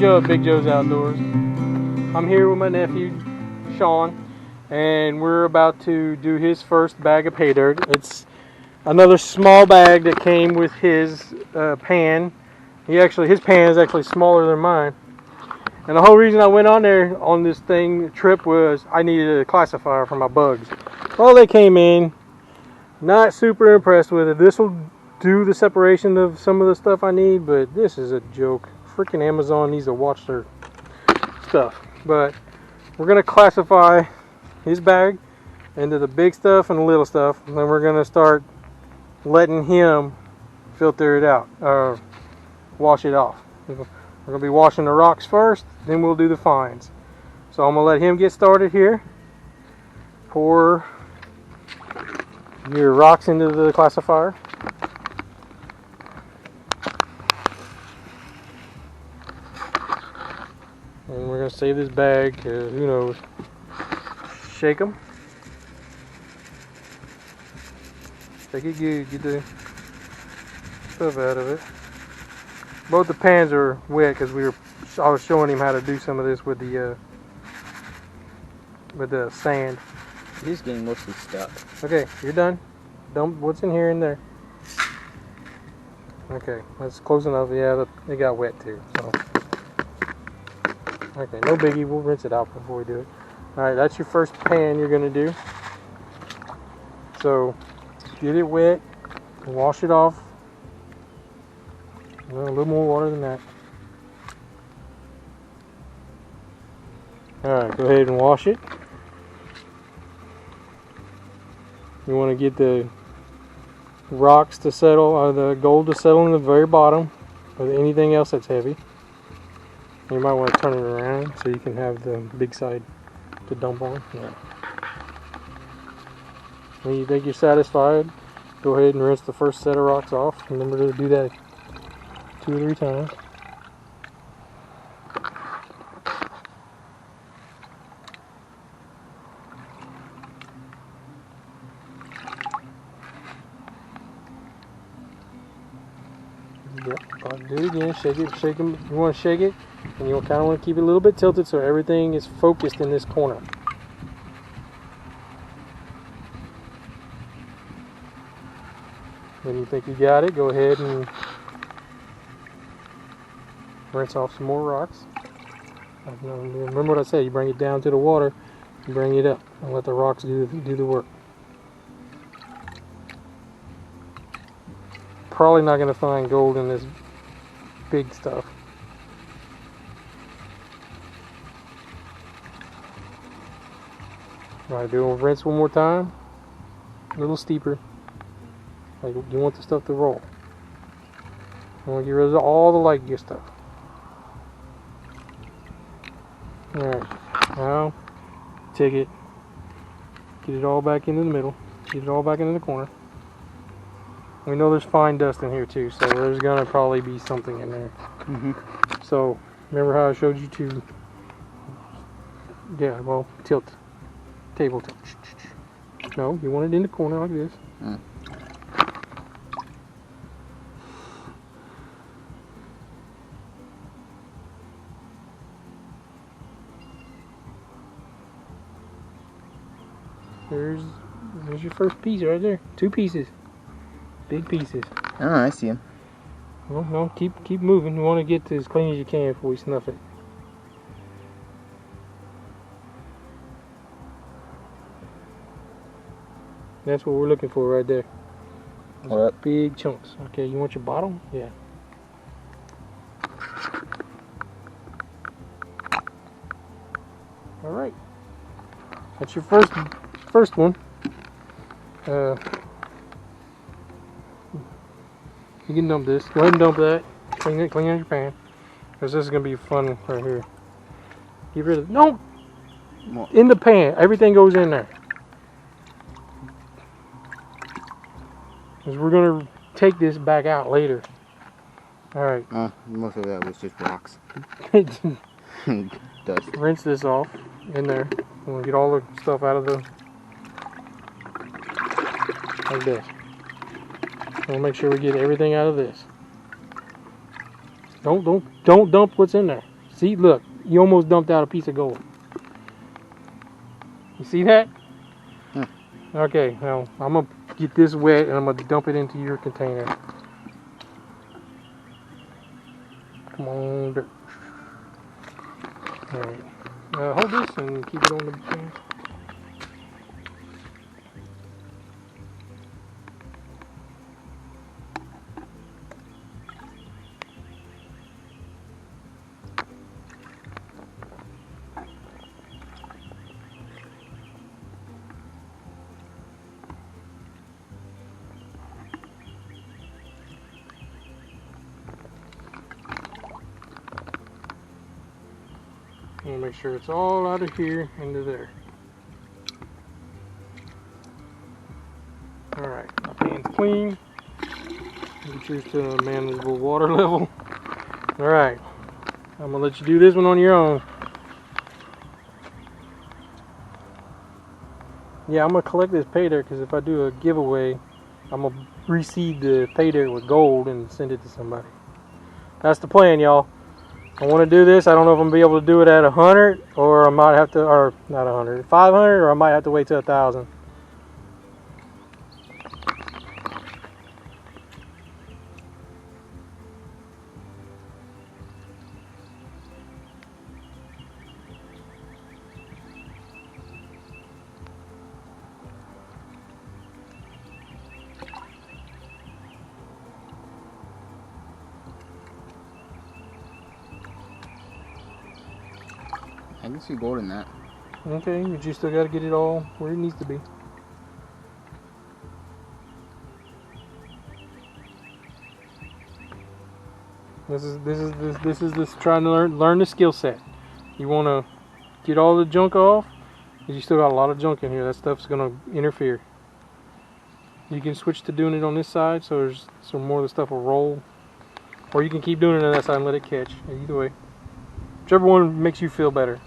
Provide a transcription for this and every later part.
Joe at Big Joe's Outdoors. I'm here with my nephew, Sean, and we're about to do his first bag of pay dirt. It's another small bag that came with his pan. His pan is actually smaller than mine. And the whole reason I went on there on this trip was I needed a classifier for my bugs. Well, they came in, not super impressed with it. This will do the separation of some of the stuff I need, but this is a joke. Freaking Amazon needs to watch their stuff. But we're gonna classify his bag into the big stuff and the little stuff, and then we're gonna start letting him filter it out, wash it off. We're gonna be washing the rocks first, then we'll do the fines. So I'm gonna let him get started here. Pour your rocks into the classifier. And we're going to save this bag, because who knows. Shake them. Shake it good, get the stuff out of it. Both the pans are wet because I was showing him how to do some of this with the sand. He's getting mostly stuck. Okay, you're done. Dump what's in here and there. Okay, that's close enough. Yeah, they got wet too. So. Okay, no biggie. We'll rinse it out before we do it. Alright, that's your first pan you're going to do. So, get it wet. Wash it off. A little more water than that. Alright, go ahead and wash it. You want to get the rocks to settle, or the gold to settle in the very bottom, with anything else that's heavy. You might want to turn it around so you can have the big side to dump on. Yeah. When you think you're satisfied, go ahead and rinse the first set of rocks off. Remember to do that 2 or 3 times. Yep, do it again. Shake it, shake them. You want to shake it, and you kind of want to keep it a little bit tilted so everything is focused in this corner. When you think you got it, go ahead and rinse off some more rocks. Remember what I said, you bring it down to the water, you bring it up, and let the rocks do the work. Probably not going to find gold in this big stuff. Alright, do a rinse one more time. A little steeper. Like, you want the stuff to roll. You want to get rid of all the light gear stuff. Alright, now take it, get it all back into the middle, get it all back into the corner. We know there's fine dust in here too, so there's gonna probably be something in there. So remember how I showed you to, tilt, table tilt. No, you want it in the corner like this. There's your first piece right there. 2 pieces. Big pieces. Oh, I see him. Well, no, keep moving. You want to get as clean as you can before we snuff it. That's what we're looking for right there. What? Big chunks. Okay, you want your bottom? Yeah. All right. That's your first one. You can dump this. Go ahead and dump that. Clean out your pan. Because this is going to be fun right here. Get rid of it. No! What? In the pan. Everything goes in there. Because we're going to take this back out later. Alright. Most of that was just rocks. Dust. Rinse this off in there. We'll get all the stuff out of the... like this. We'll make sure we get everything out of this. Don't dump what's in there. See, look, you almost dumped out a piece of gold. You see that? Hmm. Okay, now I'm gonna get this wet and I'm gonna dump it into your container. Come on, dirt. All right. Hold this and keep it on the thing. I'm gonna make sure it's all out of here into there. All right, my pan's clean. Get yours to a manageable water level. All right, I'm gonna let you do this one on your own. Yeah, I'm gonna collect this pay dirt because if I do a giveaway, I'm gonna reseed the pay dirt with gold and send it to somebody. That's the plan, y'all. I want to do this. I don't know if I'm gonna be able to do it at 100 or I might have to, or not 100, 500, or I might have to wait till 1,000. I can see gold in that. Okay, but you still got to get it all where it needs to be. This is trying to learn the skill set. You want to get all the junk off, because you still got a lot of junk in here. That stuff's gonna interfere. You can switch to doing it on this side, so more of the stuff will roll, or you can keep doing it on that side and let it catch. Either way, whichever one makes you feel better.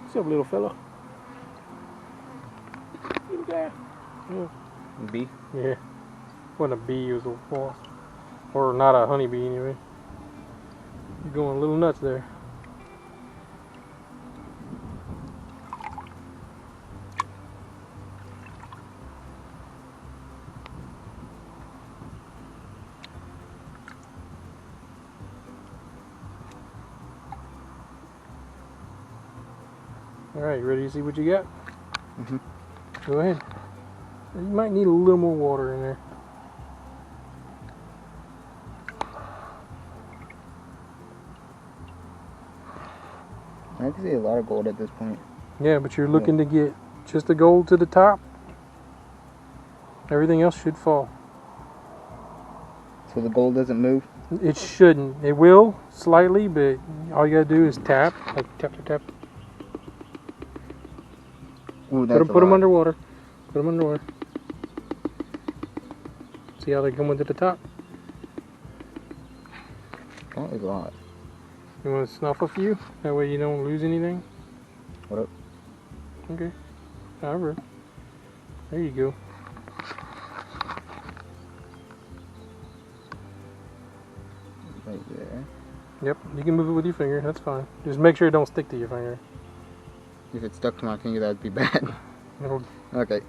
What's up, little fella? Little guy. Yeah. B? Yeah. Wasn't a bee, it was a wasp. Or not a honeybee, anyway. You're going a little nuts there. Alright, you ready to see what you got? Mm-hmm. Go ahead. You might need a little more water in there. I can see a lot of gold at this point. Yeah, but you're looking to get just the gold to the top. Everything else should fall. So the gold doesn't move? It shouldn't. It will, slightly, but all you gotta do is tap. Like tap, tap, tap. Ooh, that's Put them underwater. Put them underwater. See how they come to the top? That is a lot. You want to snuff a few? That way you don't lose anything? What up? Okay. However. There you go. Right there. Yep, you can move it with your finger. That's fine. Just make sure it don't stick to your finger. If it stuck to my finger, that would be bad. It'll Okay.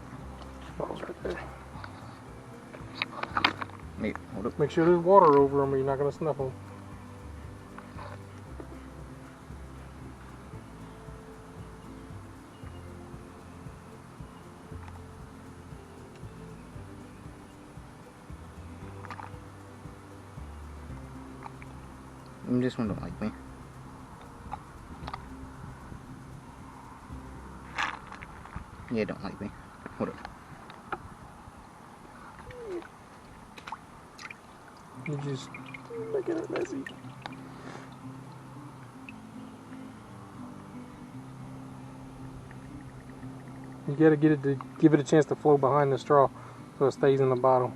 falls right there. Wait, hold up. Make sure there's water over them or you're not going to snuff them. This one don't like me. Yeah, don't like me. Hold up. You just making it messy. You gotta get it to give it a chance to flow behind the straw so it stays in the bottle.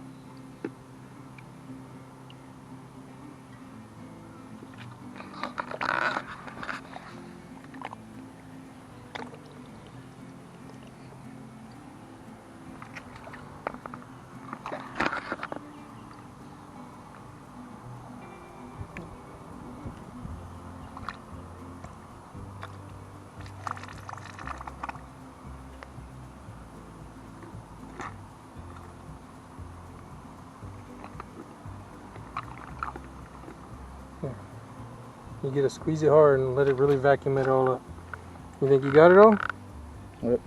You gotta squeeze it hard and let it really vacuum it all up. You think you got it all? What?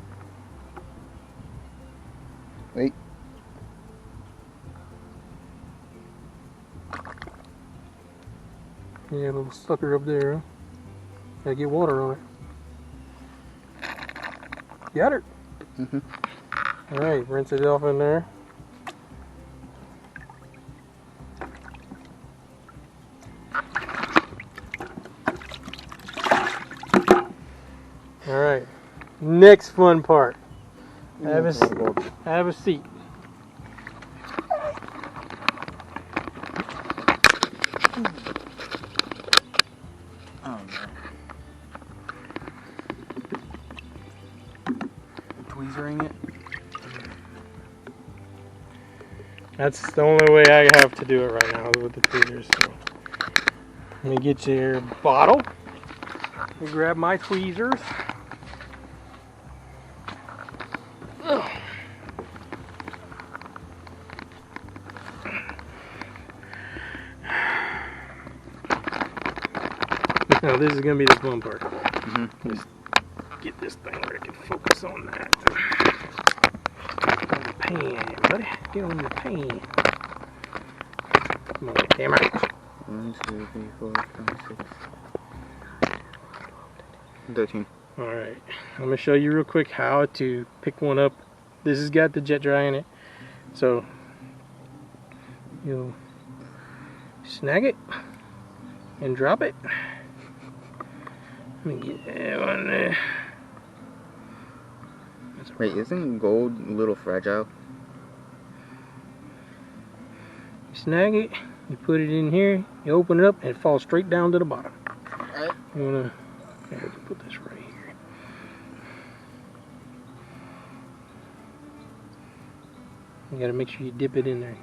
Wait. Yeah, a little sucker up there, huh? Gotta get water on it. Got it? Alright, rinse it off in there. Alright, next fun part. Have a seat. Oh, no. Tweezering it? That's the only way I have to do it right now is with the tweezers. So. Let me get your bottle. Let me grab my tweezers. Ugh. Now this is going to be the fun part. Just get this thing where I can focus on that. On the pan, buddy. Get on the pan. Come on, camera. 1, 2, 3, 4, 5, 6, 13. Alright, I'm going to show you real quick how to pick one up. This has got the jet dry in it. So, you'll snag it and drop it. Let me get that one there. Wait, isn't gold a little fragile? You snag it, you put it in here, you open it up, and it falls straight down to the bottom. Alright. You want to put this right here. You got to make sure you dip it in there.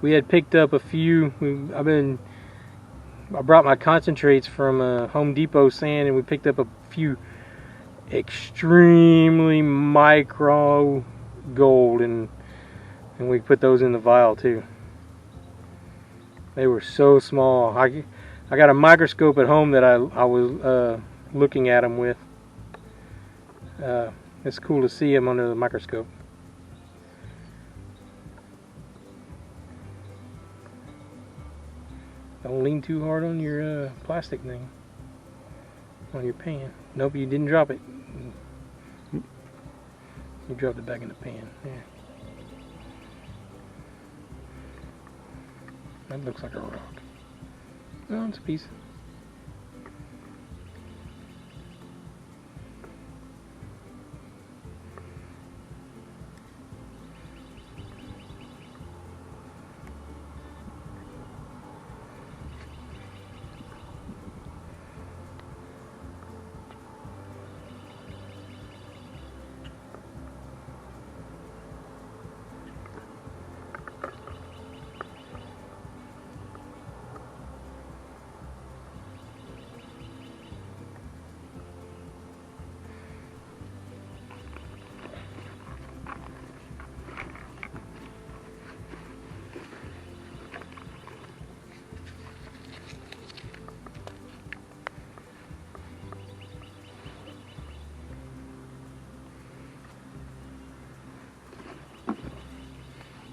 We had picked up a few. I brought my concentrates from Home Depot sand, and we picked up a few extremely micro gold, and we put those in the vial too. They were so small. I got a microscope at home that I was looking at them with. It's cool to see them under the microscope. Don't lean too hard on your plastic thing, on your pan. Nope, you didn't drop it. You dropped it back in the pan. Yeah. That looks like a rock. No, it's a piece.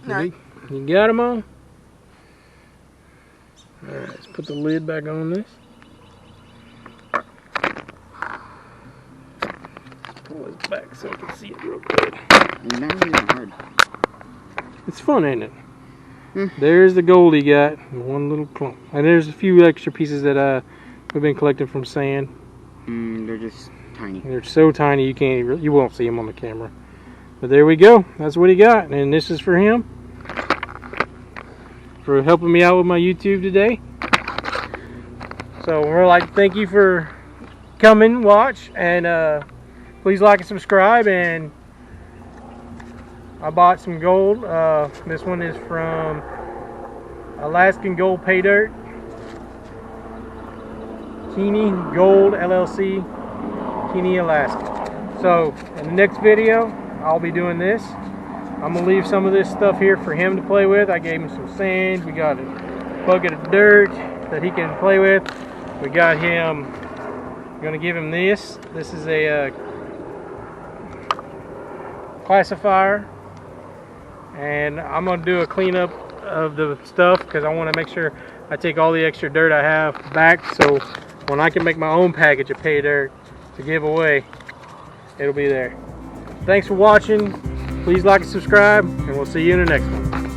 Alright. You got them all? Alright, let's put the lid back on this. Pull this back so I can see it real good. It's not really hard. It's fun, ain't it? There's the gold he got, one little clump. And there's a few extra pieces that we've been collecting from sand. They're just tiny. They're so tiny you won't see them on the camera. But there we go. That's what he got, and this is for him, for helping me out with my YouTube today. So we're like, thank you for coming, watch, and please like and subscribe. And I bought some gold. This one is from Alaskan Gold Paydirt, Keeney Gold LLC, Keeney, Alaska. So in the next video, I'll be doing this. I'm gonna leave some of this stuff here for him to play with. I gave him some sand. We got bucket of dirt that he can play with. We got him, gonna give him this. This is a classifier, and I'm gonna do a cleanup of the stuff because I want to make sure I take all the extra dirt I have back, so when I can make my own package of pay dirt to give away, it'll be there. Thanks for watching. Please like and subscribe, and we'll see you in the next one.